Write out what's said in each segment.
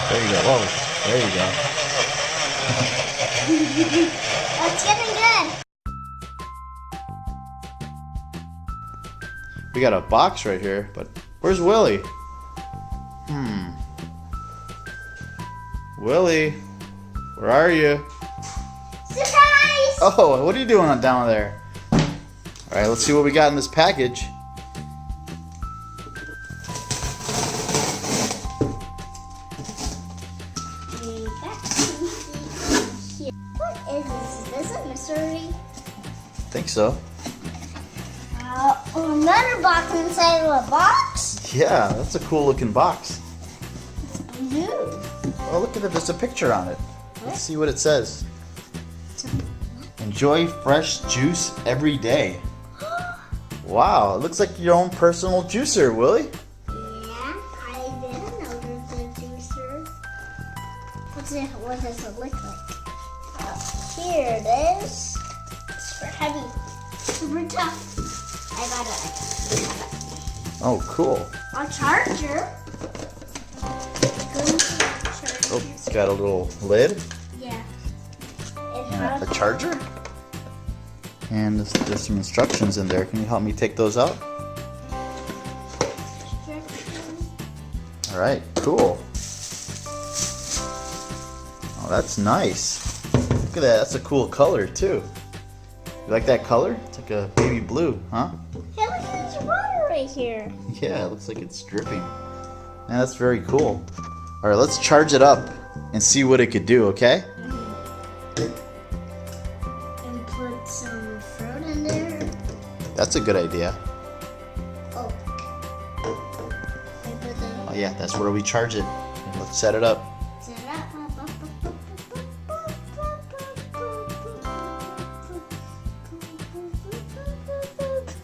There you go. Whoa, there you go. It's getting good. We got a box right here, but where's Willy? Willy, where are you? Surprise! Oh, what are you doing down there? All right, let's see what we got in this package. What is this? Is this a mystery? I think so. Another box inside of a box? Yeah, that's a cool looking box. Blue. Oh, look at it. There's a picture on it. Let's see what it says. Enjoy fresh juice every day. Wow, it looks like your own personal juicer, Willy. Yeah, I didn't know there's a juicer. What does it look like? Here it is. It's for heavy. Super tough. I got it. Oh, cool. A charger. Oh, it's got a little lid Yeah. and a charger. And there's some instructions in there. Can you help me take those out? All right, cool. Oh, that's nice. Look at that. That's a cool color too. You like that color? It's like a baby blue, huh? Hey, look at this water right here. Yeah, it looks like it's dripping. Yeah, that's very cool. All right, let's charge it up and see what it could do, okay? And put some fruit in there. That's a good idea. Oh. And put the Oh yeah, that's where we charge it. Let's set it up.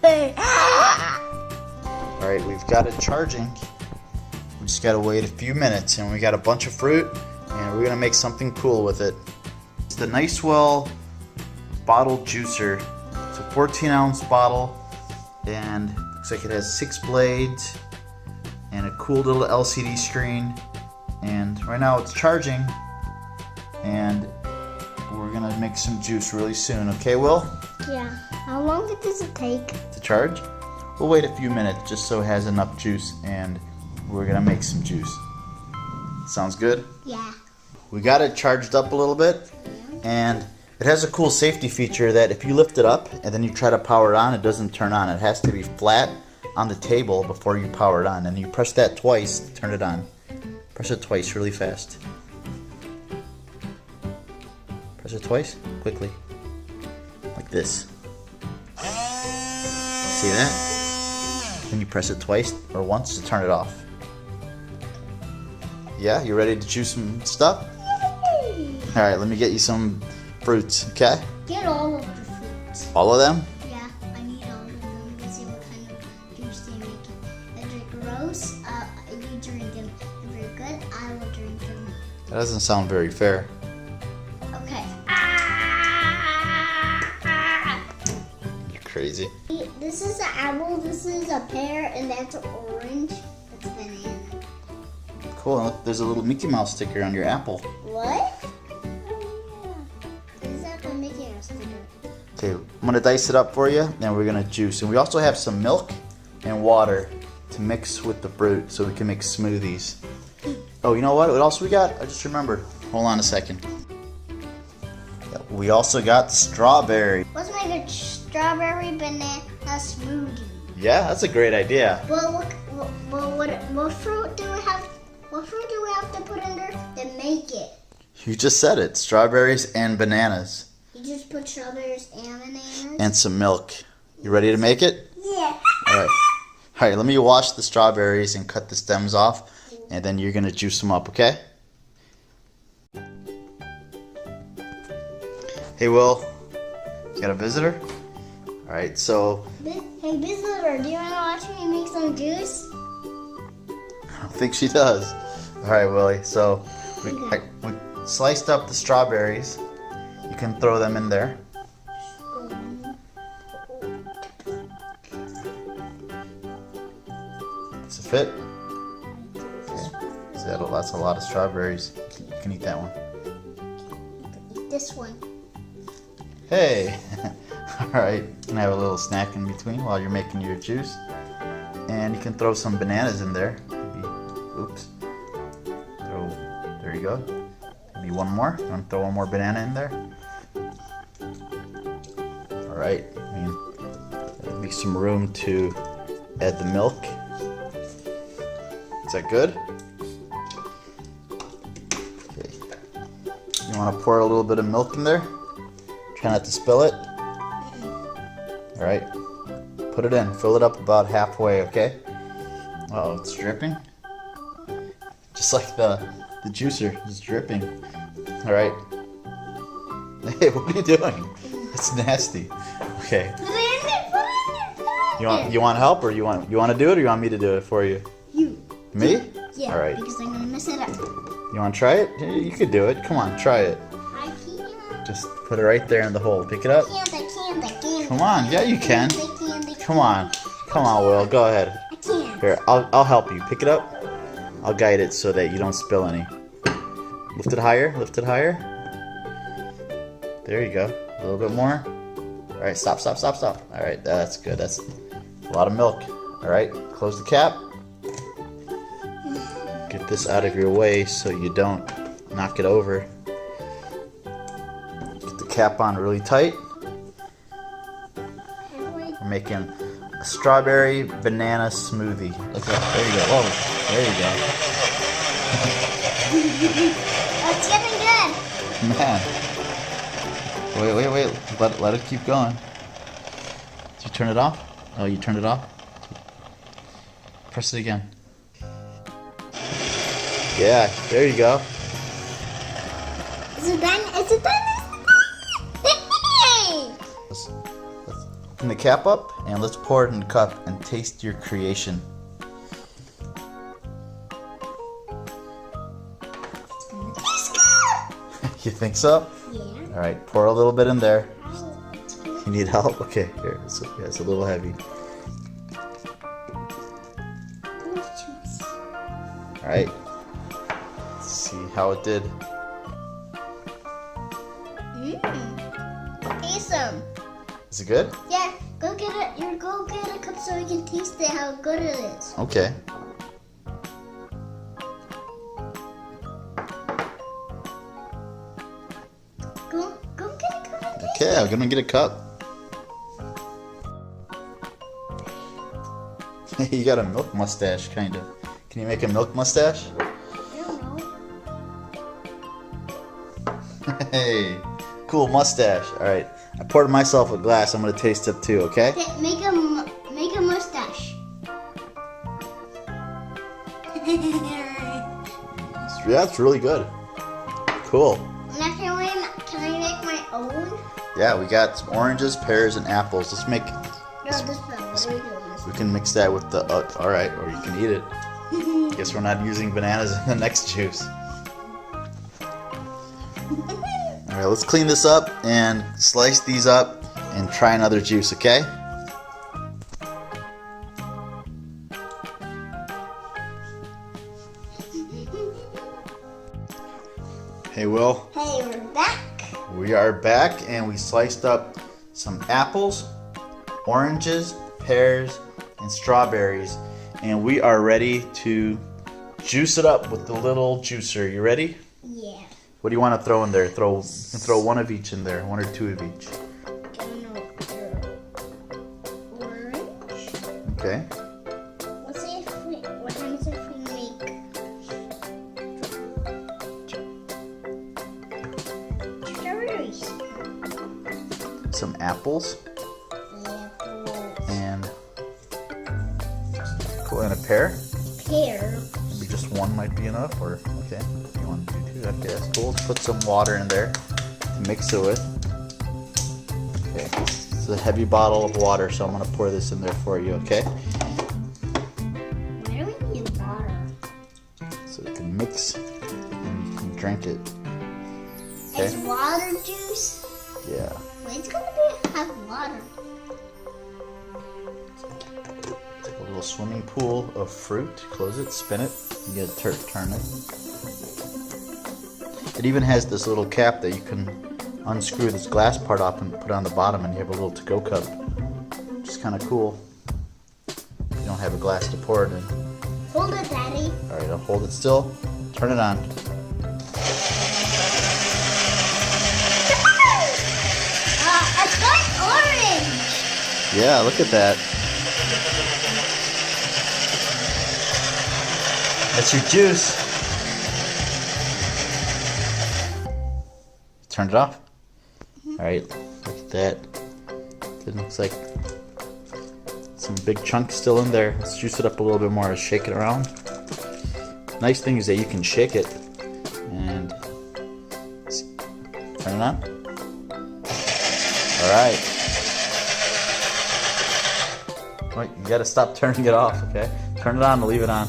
set it up. All right, we've got it charging. We just gotta wait a few minutes, and we got a bunch of fruit, and we're gonna make something cool with it. It's the Nicewell bottle juicer. It's a 14-ounce bottle, and looks like it has 6 blades and a cool little LCD screen. And right now it's charging, and we're gonna make some juice really soon. Okay, Will? Yeah. How long does it take? To charge? We'll wait a few minutes just so it has enough juice, and we're gonna make some juice. Sounds good? Yeah. We got it charged up a little bit, and it has a cool safety feature that if you lift it up and then you try to power it on, it doesn't turn on. It has to be flat on the table before you power it on, and you press that twice to turn it on. Press it twice really fast. Press it twice, quickly. Like this. See that? Then you press it twice or once to turn it off. Yeah, you ready to choose some stuff? Yay! Alright, let me get you some fruits, okay? Get all of the fruits. All of them? Yeah, I need all of them to see what kind of juice they make. If they're gross, you drink them. If they're good, I will drink them. That doesn't sound very fair. Okay. You're crazy. This is an apple, this is a pear, and that's orange. That's banana. Cool, and look, there's a little Mickey Mouse sticker on your apple. What? Oh, yeah. Is that the Mickey Mouse sticker? Okay, I'm gonna dice it up for you, and we're gonna juice. And we also have some milk and water to mix with the fruit so we can make smoothies. Oh, you know what else we got? I just remembered. Hold on a second. We also got strawberry. Let's make a strawberry banana smoothie. Yeah, that's a great idea. Well, what fruit do we have? What fruit do we have to put in there to make it? You just said it. Strawberries and bananas. You just put strawberries and bananas? And some milk. You ready to make it? Yeah. Alright. Alright, let me wash the strawberries and cut the stems off, and then you're gonna juice them up, okay? Hey, Will. You got a visitor? Alright, so Hey, visitor, do you want to watch me make some juice? I think she does. Alright, Willy, so we sliced up the strawberries. You can throw them in there. Does it fit? Okay. Is That's a lot of strawberries. You can eat that one. Eat this one. Hey! Alright, you can have a little snack in between while you're making your juice. And you can throw some bananas in there. Maybe, oops. There you go. Maybe one more. You want to throw one more banana in there? Alright, that'll be some room to add the milk. Is that good? Okay. You want to pour a little bit of milk in there? Try not to spill it. Alright. Put it in. Fill it up about halfway, okay? Uh-oh, it's dripping. Just like the juicer is dripping. Alright. Hey, what are you doing? It's nasty. Okay. Put it in there, put it in there. You want help, or you want to do it, or you want me to do it for you? You. Me? Yeah. Alright. Because I'm gonna mess it up. You want to try it? Yeah, you could do it. Come on, try it. I can't. Just put it right there in the hole. Pick it up. I can't. Come on. Yeah, you can. I Come on. Come on, Will. Go ahead. can't. Here, I'll help you. Pick it up. I'll guide it so that you don't spill any. Lift it higher. Lift it higher. There you go. A little bit more. All right, stop. All right, that's good. That's a lot of milk. All right, close the cap. Get this out of your way so you don't knock it over. Get the cap on really tight. We're making a strawberry banana smoothie. Look at that. There you go. Whoa, there you go. It's getting good. Man. Wait. Let it keep going. Did you turn it off? Oh, you turned it off? Press it again. Yeah, there you go. Is it done? Let's open the cap up and let's pour it in the cup and taste your creation. You think so? Yeah. All right, pour a little bit in there. You need help? Okay, here. It's a little heavy. All right. Let's see how it did. Taste them. Is it good? Yeah, go get it. Go get a cup so we can taste it. How good it is. Okay. Go get a cup. Okay, I'm gonna get a cup. You got a milk mustache, kind of. Can you make a milk mustache? I don't know. Hey, cool mustache. All right, I poured myself a glass. I'm gonna taste it too. Okay? Okay, make a mustache. Yeah, it's really good. Cool. Now can I make my own? Yeah, we got some oranges, pears, and apples. Let's make. No, this one. What are we doing? We can mix that with the. All right, or you can eat it. Guess we're not using bananas in the next juice. All right, let's clean this up and slice these up and try another juice, okay? Hey, Will. Hey, we're back. We are back and we sliced up some apples, oranges, pears, and strawberries. And we are ready to juice it up with the little juicer. You ready? Yeah. What do you want to throw in there? You can throw one of each in there, one or two of each. Orange. Okay. Let's see what happens if we make strawberries. Some apples and cool, and a pear. Pear. Maybe just one might be enough, or okay. If you want to do two, okay, that's cool. Let's put some water in there to mix it with. Okay, it's a heavy bottle of water, so I'm gonna pour this in there for you, okay? Why do we need water? So it can mix and you can drink it. Okay? It's water juice. Yeah. Wait, it's gonna have water. Take a little swimming pool of fruit. Close it, spin it, you get to turn it. It even has this little cap that you can unscrew this glass part off and put on the bottom, and you have a little to-go cup, which is kind of cool. You don't have a glass to pour it in. Hold it, Daddy. All right, I'll hold it still. Turn it on. It's like orange. Yeah, look at that. That's your juice. Turn it off. All right, look at that. It looks like some big chunks still in there. Let's juice it up a little bit more. Shake it around. Nice thing is that you can shake it and turn it on. All right. Wait, you gotta stop turning it off, okay? Turn it on and leave it on.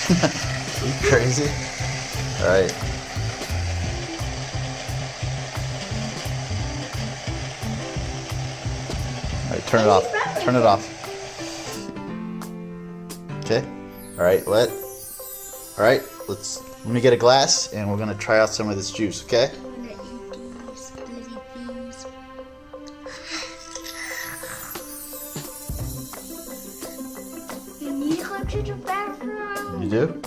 Are you crazy? All right. All right, turn it off. Turn it off. Okay. All right, let me get a glass and we're gonna try out some of this juice, okay? You need to go to the bathroom. You do?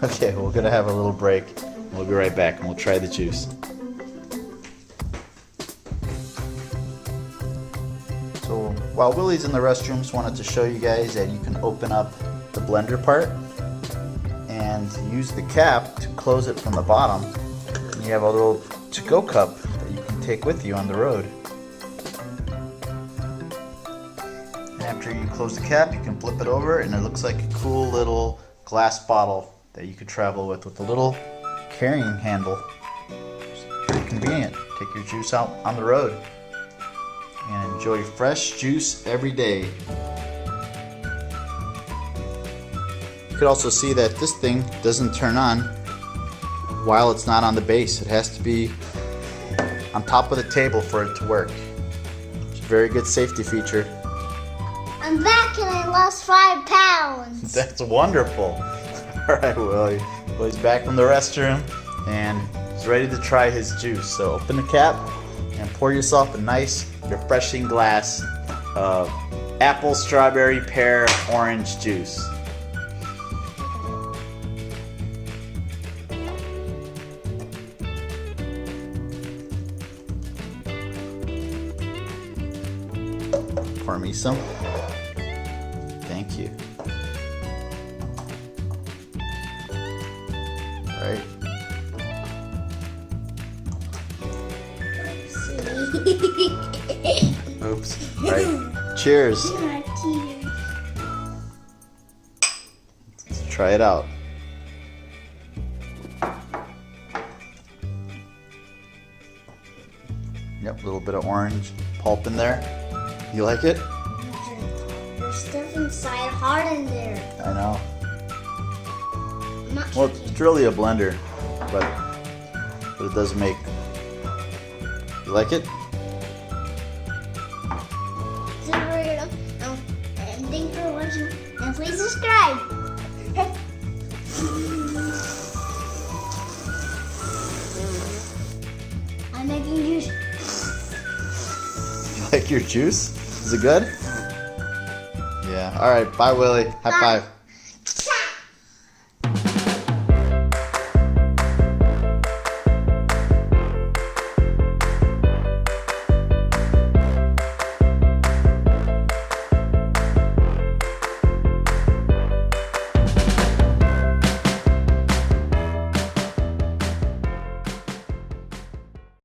Okay, we're gonna have a little break. We'll be right back and we'll try the juice. So while Willy's in the restrooms, wanted to show you guys that you can open up the blender part and use the cap to close it from the bottom. And you have a little to-go cup that you can take with you on the road. And after you close the cap, you can flip it over and it looks like a cool little glass bottle that you could travel with a little carrying handle. It's pretty convenient. Take your juice out on the road and enjoy fresh juice every day. You could also see that this thing doesn't turn on while it's not on the base. It has to be on top of the table for it to work. It's a very good safety feature. I'm back and I lost 5 pounds. That's wonderful. All right, Willy. Willy's back from the restroom and he's ready to try his juice. So open the cap and pour yourself a nice, refreshing glass of apple, strawberry, pear, orange juice. Pour me some. Thank you. All right. Oops. All right. Cheers. Let's try it out. Yep, a little bit of orange pulp in there. You like it? There's stuff inside hard in there. I know. I'm not Well, shaking. it's really a blender, but it does make. You like it? And thanks for watching. And please subscribe. I'm making juice. You like your juice? Is it good? Yeah. All right. Bye, Willy. High Bye. five.